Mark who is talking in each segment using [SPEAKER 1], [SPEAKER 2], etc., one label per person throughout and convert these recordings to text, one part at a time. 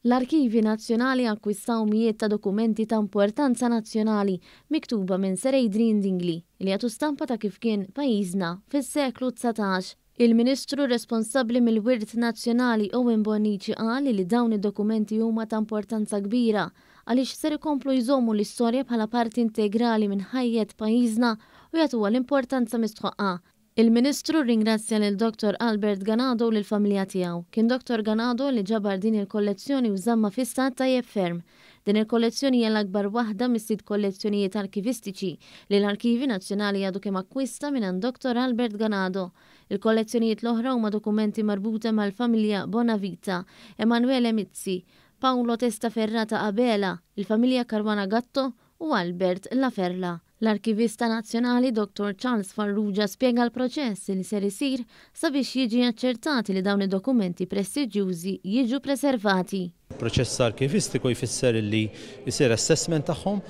[SPEAKER 1] L-Arkivi Nazzjonali akkwistaw mijiet ta' dokumenti ta' importanza nazzjonali miktuba minn Sir Adrian Dingley li għatu stampa ta' kif kien pajjiżna fis-seklu 19. Il-Ministru responsabbli mill-Wirt Nazzjonali Owen Bonnici qal li dawn id-dokumenti huma ta' importanza kbira għaliex ser ikomplu jżommu l-istorja bħala parti integrali minn ħajjet pajjiżna u jagħtuha l-importanza mistħoqqa. Il-Ministru ringrazzja lil Dr. Albert Ganado u lill-familja tiegħu. Kien Dr. Ganado li ġabar din il-kollezzjoni u żamma fi stat tajjeb ferm. Din il-kollezzjoni hija l-akbar waħda mis-sitt kollezzjonijiet arkivistiċi li l-Arkivi Nazzjonali għadu kemm akkwista minn Dr. Albert Ganado. Il-kollezzjonijiet l-oħra huma dokumenti marbuta mal-familja Bonavita, Emanuele Mizzi, Paolo Testaferrata Abela, il-familja Caruana Gatto u Albert Laferla. L-Arkivista Nazzjonali Dr. Charles Farrugia spjega l-proċess li ser isir sabiex jiġi aċċertati li dawn id-dokumenti prestiġjużi jiġu preservati.
[SPEAKER 2] Il-proċess arkivistiku jfisser li jsir assessment tagħhom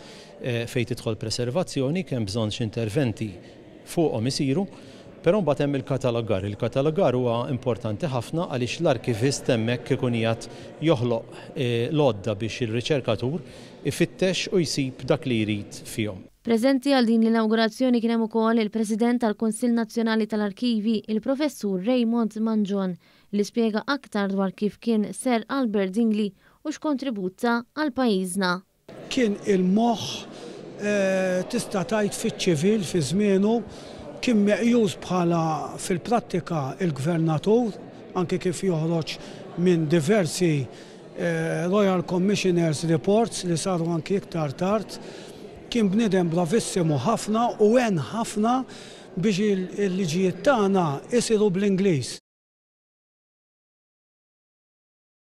[SPEAKER 2] fejn tidħol preservazzjoni kemm bżonn x'interventi fuqhom isiru, però mbagħad hemm il-katalogar. Il-katalogar huwa importanti ħafna għaliex l-arkivist hemmhekk ikun qiegħed joħloq l-għodda biex ir-riċerkatur ifittex u jsib dak li jrid fihom.
[SPEAKER 1] Preżenti għal din l-inaugurazzjoni kien hemm ukoll il-President tal-Kunsill Nazzjonali tal-Arkivi, il-Professur Raymond Manjon, li spjega aktar dwar kif kien Sir Albert Dingley u x'kontributta għal pajjiżna.
[SPEAKER 3] Kien il-moħħ tista' tgħid fiċ-ċivil fi żmienu kien meqjus bħala fil-prattika il-Gvernatur, anke kif joħroġ minn diversi Royal Commissioners Reports li saru anke iktar tard. Kien bniedem bravissimu ħafna u għen ħafna biex il-liġijiet tagħna isiru bl-Ingliż.